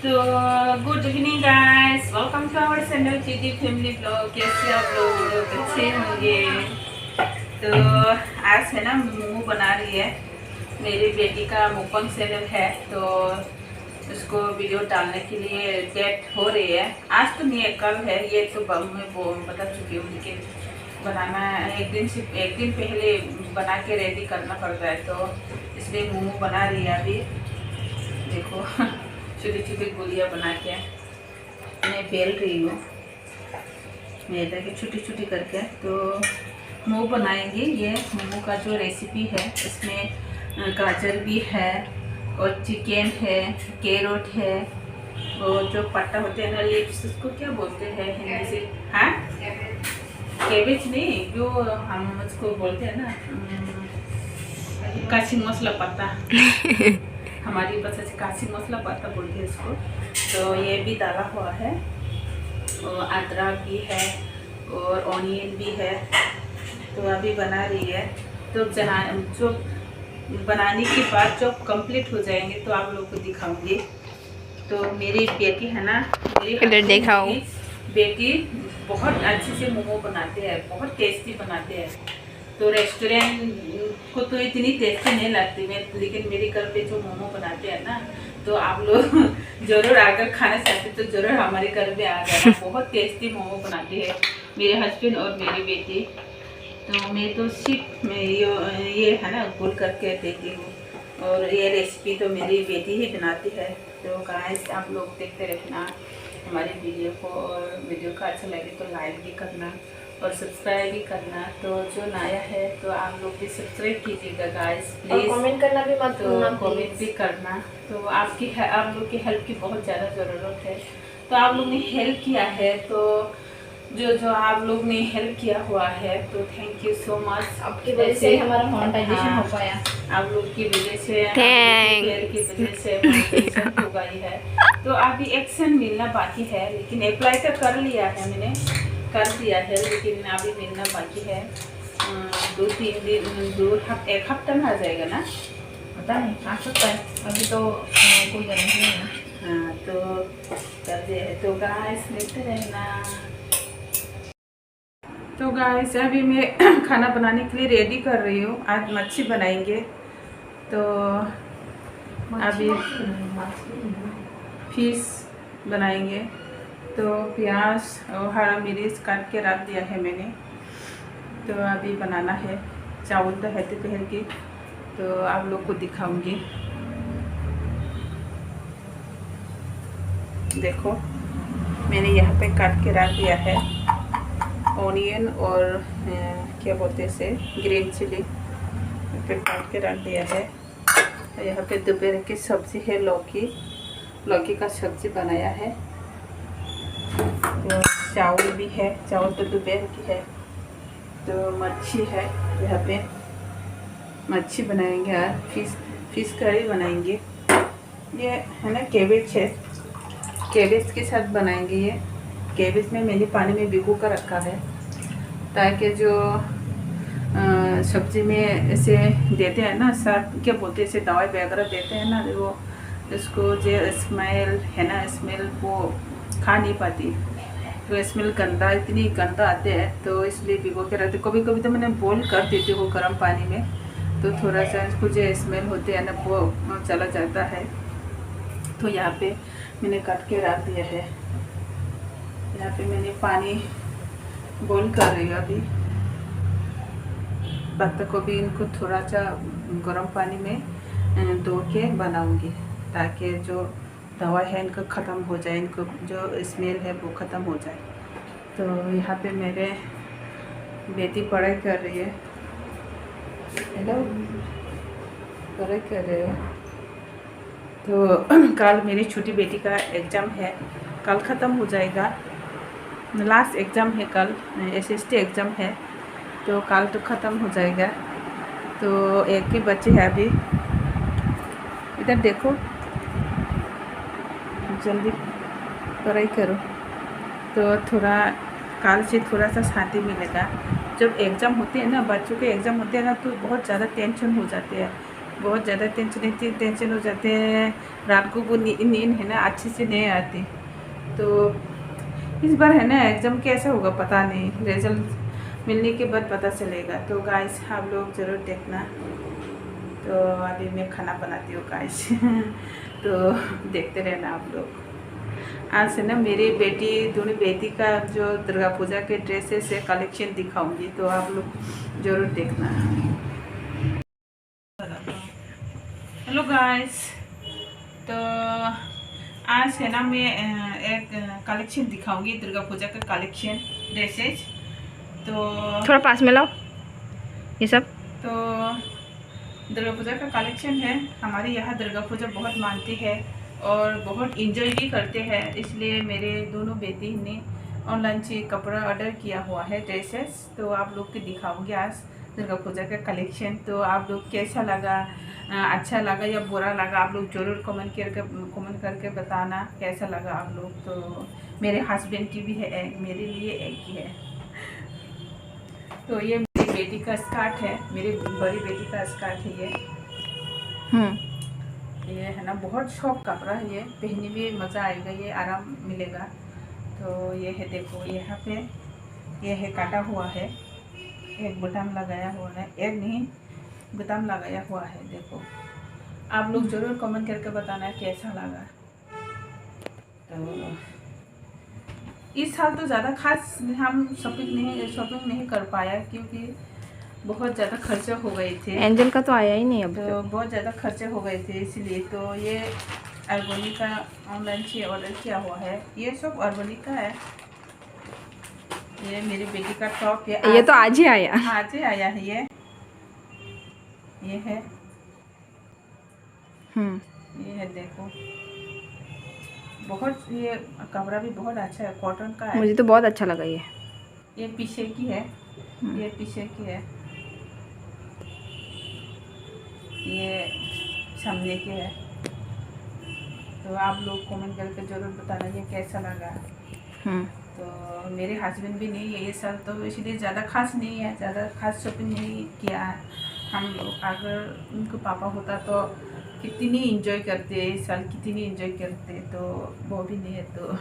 तो good evening guys, welcome to our channel चीटी family blog. कैसे आप लोग अच्छे होंगे। तो आज है ना मोमो बना रही है मेरी बेटी का मुकम चैनल है, तो उसको वीडियो डालने के लिए डेट हो रही है। आज तो नहीं है, कल है। ये तो मैं बता चुकी हूँ, लेकिन बनाना एक दिन पहले बना के रेडी करना पड़ता है, तो इसलिए मोमो बना रही है। अभी देखो छोटी छोटी गोलियाँ बना के मैं बेल रही हूँ मैदा की छोटी छोटी करके। तो मोमो बनाएंगे। ये मोमो का जो रेसिपी है, इसमें गाजर भी है और चिकन है, कैरोट है, और जो पत्ता होते हैं ना, लिप्स, उसको क्या बोलते हैं हिंदी से? हाँ, कैबेज नहीं, जो हम उसको बोलते हैं ना, काशी मसाला पत्ता हमारी भाषा से काशी मसाला पत्ता बोलते हैं इसको। तो ये भी डाला हुआ है, और अदरक भी है और ऑनियन भी है। तो अभी बना रही है। तो जो बनाने के बाद जब कंप्लीट हो जाएंगे तो आप लोग को दिखाऊंगी। तो मेरी बेटी है ना, मेरी दिखाओ, बेटी बहुत अच्छे से मोमो बनाते हैं, बहुत टेस्टी बनाते हैं। तो रेस्टोरेंट को तो इतनी टेस्टी नहीं लगती मैं, लेकिन मेरे घर पे जो मोमो बनाते हैं ना, तो आप लोग जरूर आकर खाना चाहते तो जरूर हमारे घर पे आ जाना। बहुत टेस्टी मोमो बनाते हैं मेरे हस्बैंड और मेरी बेटी। तो मैं तो सिर्फ ये है ना गोल करके देती हूँ, और ये रेसिपी तो मेरी बेटी ही बनाती है। तो गाइस, आप लोग देखते रहना हमारी वीडियो को, और वीडियो का अच्छा लगे तो लाइक भी करना और सब्सक्राइब भी करना। तो जो नया है तो आप लोग भी सब्सक्राइब कीजिएगा गाइस प्लीज, कमेंट करना भी मत भूलना, कमेंट भी करना। तो आप लोग की हेल्प की बहुत ज़्यादा ज़रूरत है। तो आप लोग ने हेल्प किया है, तो जो आप लोग ने हेल्प किया हुआ है, तो थैंक यू सो मच। आपकी वजह से हमारा मोनेटाइजेशन हो पाया, आप लोग की वजह से, की वजह से मोनेटाइजेशन हो गई है। तो अभी एक्शन मिलना बाकी है, लेकिन अप्लाई तो कर लिया है, मैंने कर दिया है, लेकिन अभी मिलना बाकी है। 2-3 दिन, एक हफ्ता में आ जाएगा ना, पता नहीं, आ सकता है, अभी तो कोई गारंटी नहीं है। हाँ, तो कर दिया है। तो गाइस देखते रहना। तो गाइस, अभी मैं खाना बनाने के लिए रेडी कर रही हूँ। आज मच्छी बनाएंगे। तो अभी फिश बनाएंगे। तो प्याज और हरा मिर्च काट के रख दिया है मैंने। तो अभी बनाना है। चावल तो है दोपहर की, तो आप लोग को दिखाऊंगी। देखो, मैंने यहाँ पे काट के रख दिया है ऑनियन और क्या बोलते हैं इसे, ग्रीन चिली पे काट के रख दिया है। यहाँ पे दोपहर की सब्जी है, लौकी का सब्जी बनाया है। तो चावल भी है, चावल तो दोपहर की है। तो मच्छी है, यहाँ पे मच्छी बनाएंगे आज, फिश करी बनाएंगे। ये है ना कैबेज है, कैबेज के साथ बनाएंगे। ये कैबेज में मैंने पानी में भिगो कर रखा है, ताकि जो सब्जी में ऐसे देते हैं ना, साथ क्या बोलते हैं, ऐसे दवाई वगैरह देते हैं ना, वो उसको जो स्मेल है ना, स्मेल वो खा नहीं पाती। तो स्मेल गंदा, इतनी गंदा आते हैं, तो इसलिए भिगो के रखते। कभी कभी तो मैंने बॉईल कर देती हूँ गर्म पानी में, तो थोड़ा सा इसको जो स्मेल होते हैं ना, वो चला जाता है। तो यहाँ पे मैंने काट के रख दिया है। यहाँ पे मैंने पानी बॉईल कर रही हूँ अभी। पत्ता को भी इनको थोड़ा सा गर्म पानी में धो के बनाऊँगी, ताकि जो दवा है इनका ख़त्म हो जाए, इनको जो स्मेल है वो ख़त्म हो जाए। तो यहाँ पे मेरे बेटी पढ़ाई कर रही है। हेलो, पढ़ाई कर रहे हो? तो कल मेरी छोटी बेटी का एग्ज़ाम है, कल ख़त्म हो जाएगा। लास्ट एग्ज़ाम है कल, SST एग्ज़ाम है, तो कल तो ख़त्म हो जाएगा। तो एक ही बच्चे है अभी। इधर देखो, जल्दी पढ़ाई करो। तो थोड़ा कल से थोड़ा सा शांति मिलेगा। जब एग्ज़ाम होते हैं ना, बच्चों के एग्ज़ाम होते हैं ना, तो बहुत ज़्यादा टेंशन हो जाते हैं। बहुत ज़्यादा टेंशन हो जाते हैं, रात को वो नींद है ना अच्छे से नहीं आती। तो इस बार है ना एग्ज़ाम कैसा होगा पता नहीं, रिजल्ट मिलने के बाद पता चलेगा। तो गाइस आप लोग ज़रूर देखना। तो अभी मैं खाना बनाती हूँ गाइस तो देखते रहना आप लोग। आज से ना मेरी बेटी दोनों बेटी का जो दुर्गा पूजा के ड्रेसेस है कलेक्शन दिखाऊंगी, तो आप लोग ज़रूर देखना। हेलो गाइस, तो आज है ना मैं एक कलेक्शन दिखाऊंगी दुर्गा पूजा का कलेक्शन ड्रेसेस। तो थोड़ा पास में लाओ ये सब। तो दुर्गा पूजा का कलेक्शन है। हमारे यहाँ दुर्गा पूजा बहुत मानती है और बहुत इंजॉय भी करते हैं, इसलिए मेरे दोनों बेटी ने ऑनलाइन से कपड़ा ऑर्डर किया हुआ है ड्रेसेस। तो आप लोग को दिखाऊंगी आज दुर्गा पूजा का कलेक्शन। तो आप लोग कैसा लगा, अच्छा लगा या बुरा लगा, आप लोग ज़रूर कमेंट करके बताना कैसा लगा आप लोग। तो मेरे हस्बैंड की भी है एक, मेरे लिए एक ही है। तो ये मेरी बेटी का स्कर्ट है, मेरी बड़ी बेटी का स्कर्ट है ये है ना बहुत सॉफ्ट कपड़ा है, ये पहनने में मज़ा आएगा, ये आराम मिलेगा। तो ये है देखो, यहाँ पे ये है काटा हुआ है, एक बटन लगाया हुआ है, एक नहीं बटन लगाया हुआ है। देखो आप लोग ज़रूर कमेंट करके बताना कैसा लगा। तो इस साल तो ज़्यादा खास हम शॉपिंग नहीं कर पाया, क्योंकि बहुत ज़्यादा खर्चे हो गए थे। एंजल का तो आया ही नहीं अब, तो बहुत ज़्यादा खर्चे हो गए थे, इसलिए तो ये अर्बनी का ऑनलाइन से ऑर्डर किया हुआ है। ये सब अर्बनी का है। ये मेरी बेटी का टॉप है, ये तो आज ही आया है ये है ये है देखो, बहुत ये कपड़ा भी बहुत अच्छा है, कॉटन का है। मुझे तो बहुत अच्छा लगा ये पीछे की है, ये पीछे की है, ये सामने की है। तो आप लोग कमेंट करके ज़रूर बताना ये कैसा लगा। तो मेरे हस्बैंड भी नहीं है ये साल, तो इसलिए ज़्यादा खास नहीं है, ज़्यादा खास शॉपिंग नहीं किया है हम लोग। अगर उनको पापा होता तो कितनी इंजॉय करते इस साल, कितनी इंजॉय करते। तो वो भी नहीं है तो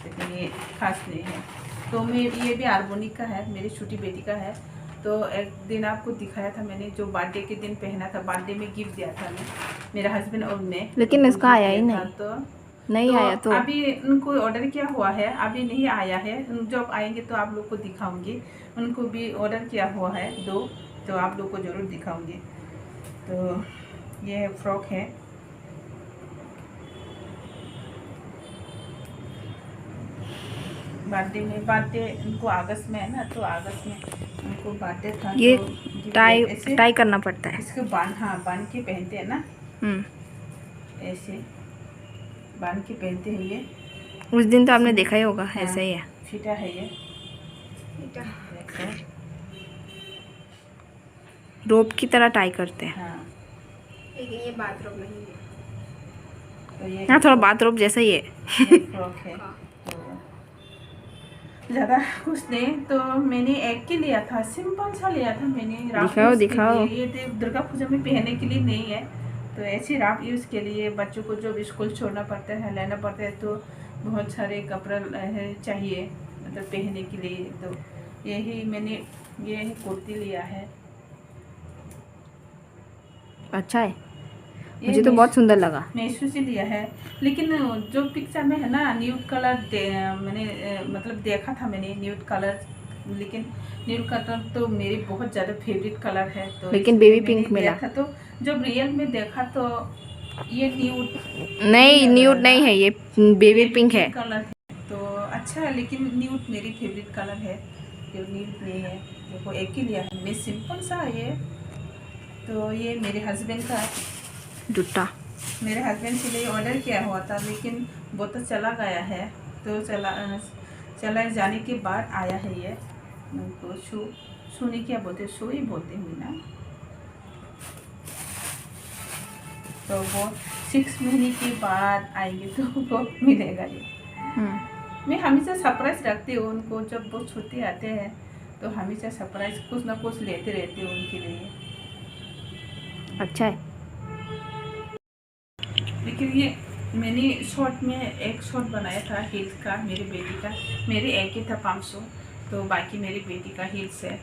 इतनी खास नहीं है। तो मैं ये भी आर्बोनिक का है, मेरी छोटी बेटी का है। तो एक दिन आपको दिखाया था मैंने, जो बर्थडे के दिन पहना था, बर्थडे में गिफ्ट दिया था मैं, मेरे हस्बैंड और मैं। लेकिन इसका आया ही नहीं, तो नहीं आया। तो अभी उनको ऑर्डर किया हुआ है, अभी नहीं आया है। जब आएंगे तो आप लोग को दिखाऊंगी। उनको भी ऑर्डर किया हुआ है 2, तो आप लोग को ज़रूर दिखाऊंगी। तो ये फ्रॉक है, बर्थडे उनको अगस्त में है ना, तो अगस्त में उनको बर्थडे था। ये तो टाई करना पड़ता है इसको बांध के पहनते हैं ना, ऐसे बांध के पहनते हैं ये। उस दिन तो आपने देखा ही होगा। हाँ, ऐसा ही है, फीता है ये, रोप की तरह टाई करते हैं। हाँ, लेकिन ये बाथरोब नहीं है। तो ये हाँ, थोड़ा बाथरोब जैसा ही है। फ्रॉक है। तो ज़्यादा कुछ नहीं, तो मैंने एक के लिया था, सिंपल सा लिया था मैंने। दिखाओ। ये दुर्गा पूजा में पहनने के लिए नहीं है, तो ऐसे रात यूज़ के लिए बच्चों को जब स्कूल छोड़ना पड़ता है, लेना पड़ता है, तो बहुत सारे कपड़ा चाहिए मतलब पहनने के लिए। तो यही मैंने ये कुर्ती लिया है, अच्छा है, मुझे तो बहुत सुंदर लगा। मीशो से लिया है। लेकिन जो पिक्चर में है ना न्यूड कलर मैंने मतलब देखा था मैंने न्यूड कलर, लेकिन न्यूड कलर तो मेरी बहुत ज़्यादा फेवरेट कलर है। तो लेकिन बेबी पिंक मिला था, तो जब रियल में देखा तो ये न्यूड नहीं, न्यूड नहीं है, ये बेबी पिंक है कलर है। तो अच्छा है, लेकिन न्यूड मेरी फेवरेट कलर है, जो न्यूड नहीं है। देखो एक ही लिया है मैं, सिंपल सा है। तो ये मेरे हस्बैंड का जूता, मेरे हस्बैंड के लिए ऑर्डर किया हुआ था, लेकिन वो तो चला गया है। तो चला जाने के बाद आया है ये। उनको शू नहीं क्या बोलते, शू ही बोलते हैं ना। तो वो 6 महीने के बाद आएंगे तो वो मिलेगा ये। मैं हमेशा सरप्राइज रखती हूँ उनको, जब वो छुट्टी आते हैं तो हमेशा सरप्राइज कुछ ना कुछ लेते रहती हूँ उनके लिए। अच्छा है। लेकिन ये मैंने शॉर्ट में एक शॉर्ट बनाया था हील्स का, मेरी बेटी का। मेरे एक ही था 500, तो बाकी मेरी बेटी का हील्स है।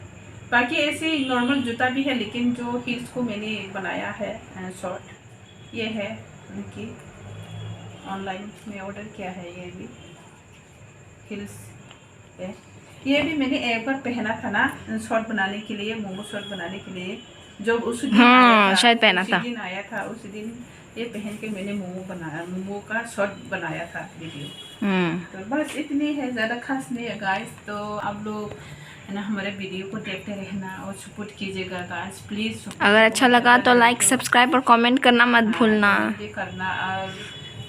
बाकी ऐसे नॉर्मल जूता भी है, लेकिन जो हील्स को मैंने बनाया है शॉर्ट, ये है उनकी, ऑनलाइन में ऑर्डर किया है। ये भी हील्स है। ये भी मैंने एक बार पहना था ना शॉर्ट बनाने के लिए, मोमो शॉर्ट बनाने के लिए, जब उस दिन आया था, शायद पहना था। उसी दिन आया था, उसी दिन ये पहन के मैंने मोमो बनाया, मोमो का शॉर्ट बनाया था वीडियो। तो बस इतनी है, ज़्यादा खास नहीं है गाइस। तो आप लोग है ना हमारे वीडियो को देखते रहना और सपोर्ट कीजिएगा गाइस, प्लीज़। अगर अच्छा लगा तो लाइक, सब्सक्राइब और कमेंट करना मत भूलना। करना। और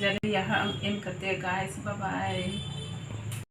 ज़रा यहाँ एंड करते हैं गाइस, बाय बाय।